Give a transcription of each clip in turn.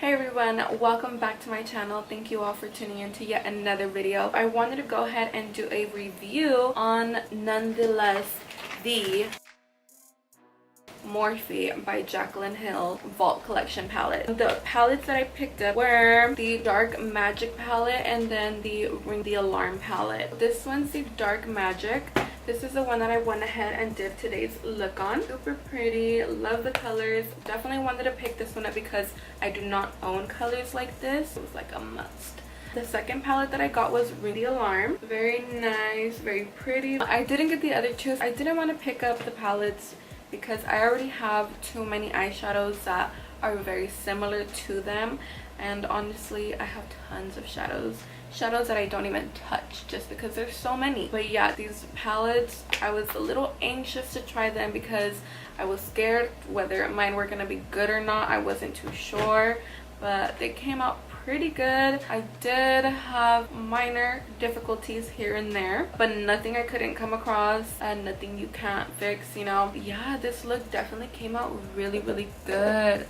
Hey everyone, welcome back to my channel. Thank you all for tuning in to yet another video. I wanted to go ahead and do a review on Nonetheless the MORPHE by Jaclyn Hill Vault Collection palette. The palettes that I picked up were the Dark Magic palette and then the Ring the Alarm palette. This one's the Dark Magic. This is the one that I went ahead and did today's look on. Super pretty, love the colors. Definitely wanted to pick this one up because I do not own colors like this. It was like a must. The second palette that I got was Ring the Alarm. Very nice, very pretty. I didn't get the other two. I didn't want to pick up the palettes because I already have too many eyeshadows that are very similar to them. And honestly, I have tons of shadows that I don't even touch just because there's so many. But yeah, these palettes, I was a little anxious to try them because I was scared whether mine were gonna be good or not. I wasn't too sure, but they came out pretty good. I did have minor difficulties here and there, but nothing I couldn't come across and nothing you can't fix, you know. Yeah, this look definitely came out really good.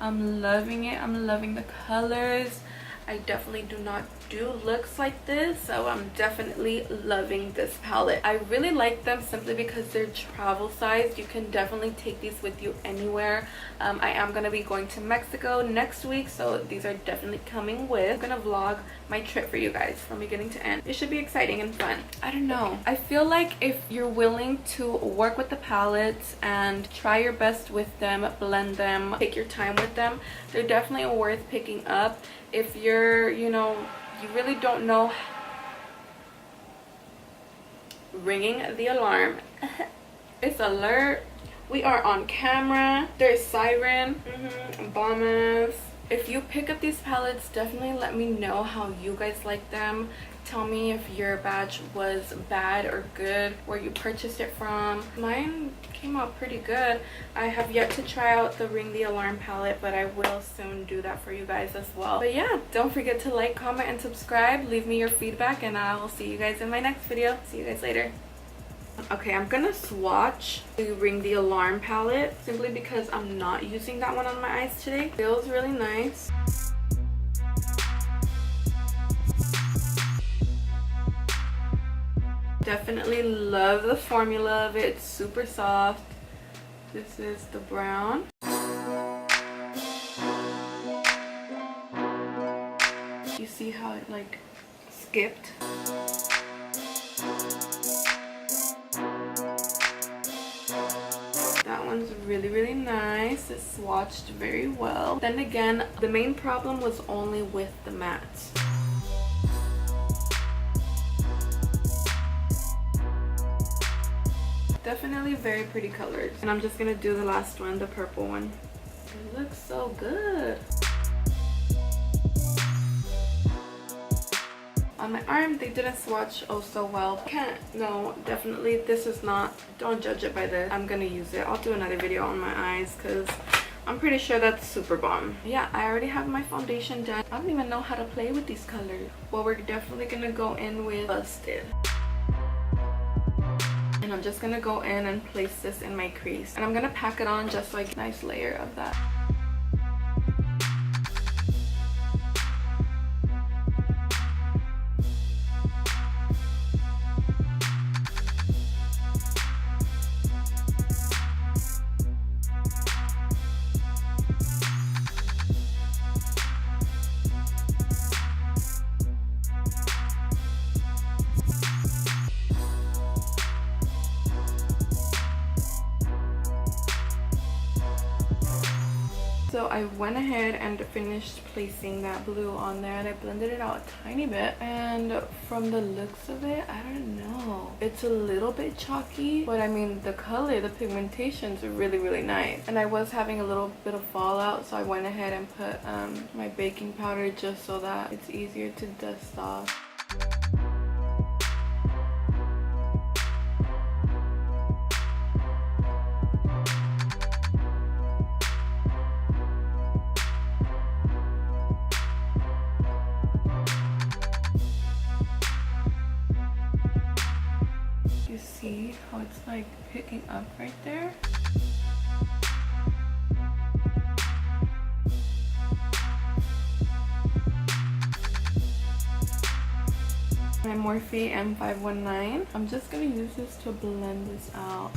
I'm loving it. I'm loving the colors. I definitely do not do looks like this, so I'm definitely loving this palette. I really like them simply because they're travel size. You can definitely take these with you anywhere. I am going to be going to Mexico next week, so these are definitely coming with. I'm going to vlog my trip for you guys from beginning to end. It should be exciting and fun. I don't know. I feel like if you're willing to work with the palettes and try your best with them, blend them, take your time with them, they're definitely worth picking up. If you're, you know, you really don't know. Ringing the alarm. It's alert. We are on camera. There's siren. Bombas. If you pick up these palettes, definitely let me know how you guys like them. Tell me if your batch was bad or good, where you purchased it from. Mine came out pretty good. I have yet to try out the Ring the Alarm palette, but I will soon do that for you guys as well. But yeah, don't forget to like, comment, and subscribe. Leave me your feedback, and I will see you guys in my next video. See you guys later. Okay, I'm gonna swatch the Ring the Alarm palette simply because I'm not using that one on my eyes today. Feels really nice. Definitely love the formula of it. It's super soft. This is the brown. You see how it like skipped? That one's really nice. It swatched very well. Then again, the main problem was only with the mattes. Definitely very pretty colors. And I'm just gonna do the last one, the purple one. It looks so good. On my arm, they didn't swatch oh so well. No, definitely this is not, don't judge it by this. I'm gonna use it. I'll do another video on my eyes because I'm pretty sure that's super bomb. Yeah, I already have my foundation done. I don't even know how to play with these colors. Well, we're definitely gonna go in with Busted. And I'm just gonna go in and place this in my crease. And I'm gonna pack it on just like a nice layer of that. So I went ahead and finished placing that blue on there, and I blended it out a tiny bit, and from the looks of it, I don't know, it's a little bit chalky, but I mean the color, the pigmentation's really nice. And I was having a little bit of fallout, so I went ahead and put my baking powder just so that it's easier to dust off. See how it's like picking up right there? My Morphe M519. I'm just gonna use this to blend this out.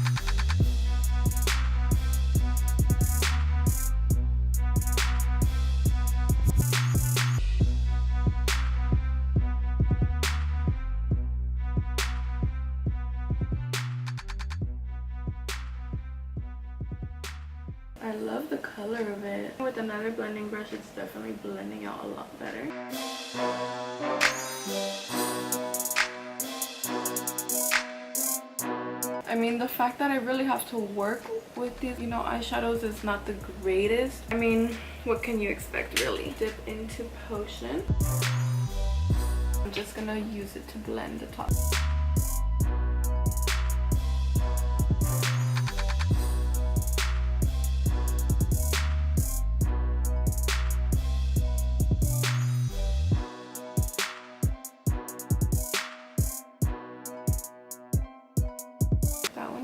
I love the color of it. With another blending brush, it's definitely blending out a lot better. I mean, the fact that I really have to work with these, you know, eyeshadows is not the greatest. I mean, what can you expect, really? Dip into Potion. I'm just gonna use it to blend the top.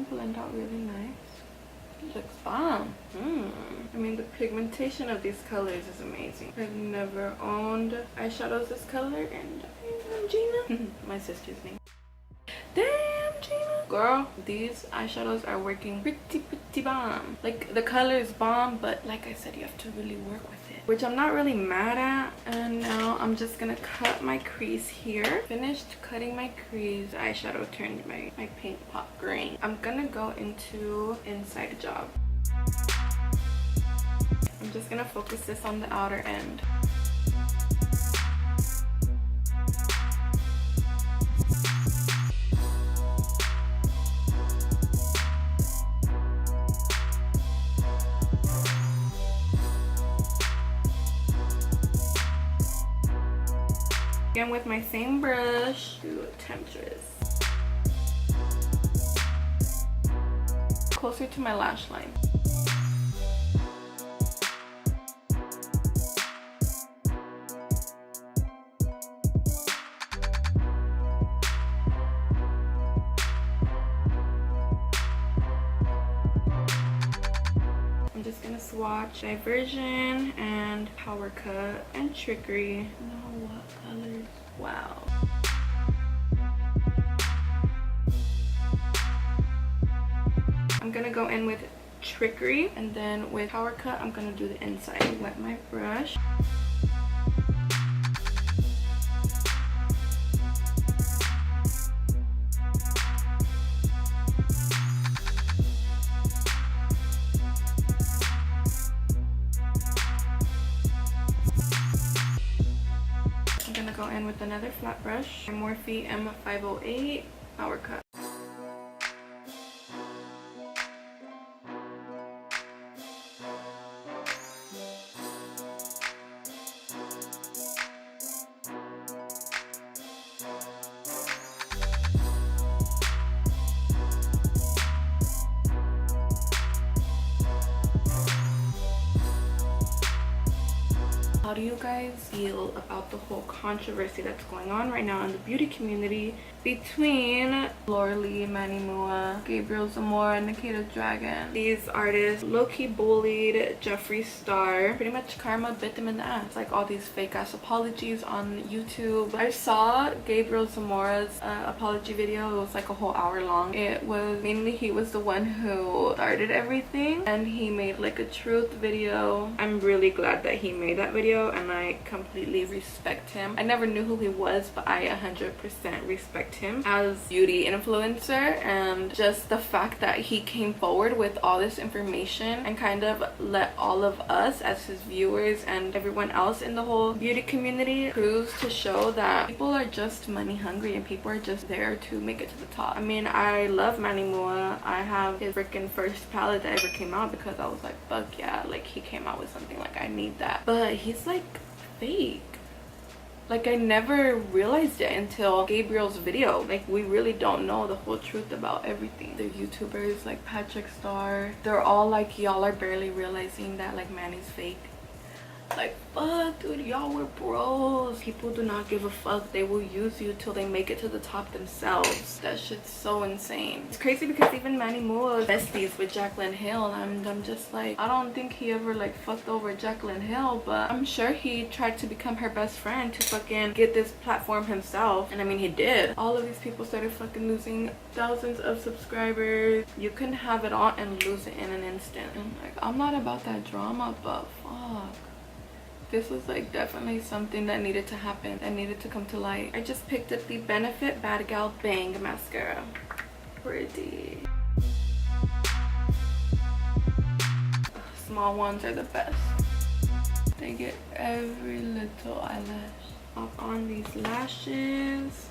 Blend out really nice. Looks bomb. I mean, the pigmentation of these colors is amazing. I've never owned eyeshadows this color, and I'm Gina. My sister's name. Damn, Gina. Girl, these eyeshadows are working pretty bomb. Like, the color is bomb, but like I said, you have to really work with it, which I'm not really mad at. And now I'm just gonna cut my crease here. Finished cutting my crease. Eyeshadow turned my paint pop green. I'm gonna go into Inside Job. I'm just gonna focus this on the outer end. Again with my same brush, do a Temptress. Closer to my lash line. I'm just gonna swatch Diversion and Power Cut and Trickery. No, what colors? Wow. I'm gonna go in with Trickery, and then with Power Cut, I'm gonna do the inside. Wet my brush. Go in with another flat brush, Morphe M508 Power Cut. How do you guys feel about the whole controversy that's going on right now in the beauty community between Laura Lee, Manny Mua, Gabriel Zamora, and Nikita Dragon? These artists low-key bullied Jeffree Star. Pretty much karma bit them in the ass. Like all these fake ass apologies on YouTube. I saw Gabriel Zamora's apology video. It was like a whole hour long. It was mainly he was the one who started everything, and he made like a truth video. I'm really glad that he made that video, and I completely respect him. I never knew who he was, but I 100% respect him as beauty influencer, and just the fact that he came forward with all this information and kind of let all of us as his viewers and everyone else in the whole beauty community proves to show that people are just money hungry and people are just there to make it to the top. I mean, I love Manny Mua. I have his freaking first palette that ever came out because I was like, fuck yeah, like he came out with something, like I need that. But he's like fake. Like, I never realized it until Gabriel's video. Like, we really don't know the whole truth about everything. The YouTubers like Patrick Star, they're all like, y'all are barely realizing that like Manny's fake. Like, fuck, dude, y'all were bros. People do not give a fuck. They will use you till they make it to the top themselves. That shit's so insane. It's crazy because even Manny Mua besties with Jaclyn Hill, and I'm just like, I don't think he ever like fucked over Jaclyn Hill, but I'm sure he tried to become her best friend to fucking get this platform himself, and I mean he did. All of these people started fucking losing thousands of subscribers. You can have it all and lose it in an instant. And like, I'm not about that drama, but fuck, this was like definitely something that needed to happen, that needed to come to light. I just picked up the Benefit Bad Gal Bang mascara. Pretty. Small ones are the best. They get every little eyelash. Up on these lashes.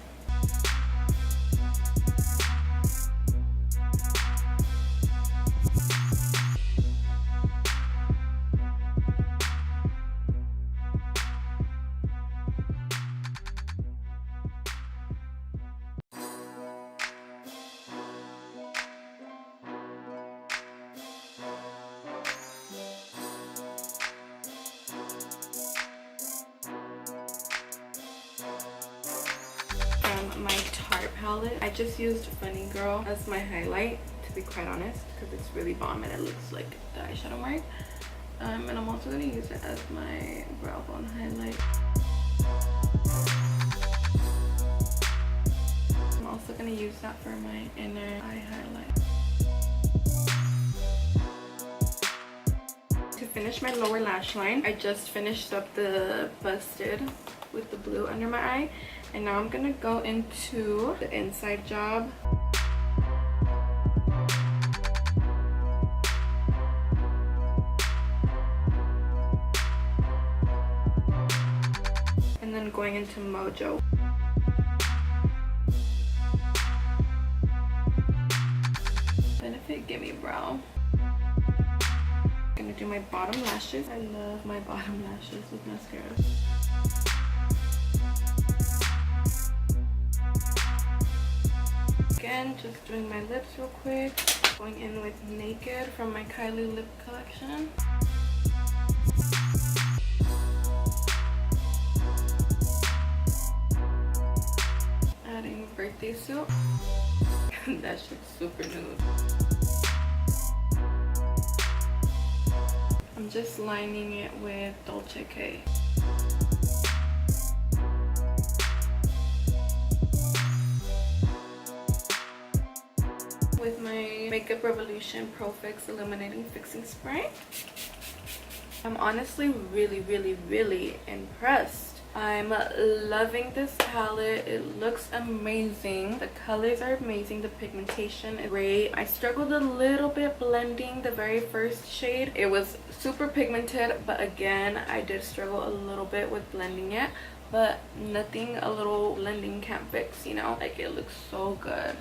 My Tarte palette, I just used Funny Girl as my highlight, to be quite honest, because it's really bomb and it looks like the eyeshadow I'm wearing. And I'm also going to use it as my brow bone highlight. I'm also going to use that for my inner eye highlight. To finish my lower lash line, I just finished up the Busted with the blue under my eye. And now I'm gonna go into the inside job. And then going into Mojo. Benefit Gimme Brow. I'm gonna do my bottom lashes. I love my bottom lashes with mascara. Again, just doing my lips real quick. Going in with Naked from my Kylie lip collection. Adding Birthday Suit. That shit's super nude. I'm just lining it with Dolce K. With my Makeup Revolution Pro Fix Illuminating Fixing Spray. I'm honestly really impressed. I'm loving this palette. It looks amazing. The colors are amazing. The pigmentation is great. I struggled a little bit blending the very first shade. It was super pigmented, but again, I did struggle a little bit with blending it, but nothing a little blending can't fix, you know? Like, it looks so good.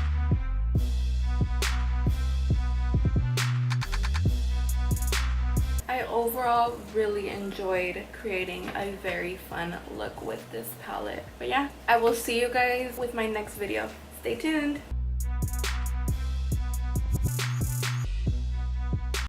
I overall really enjoyed creating a very fun look with this palette. But yeah, I will see you guys with my next video. Stay tuned.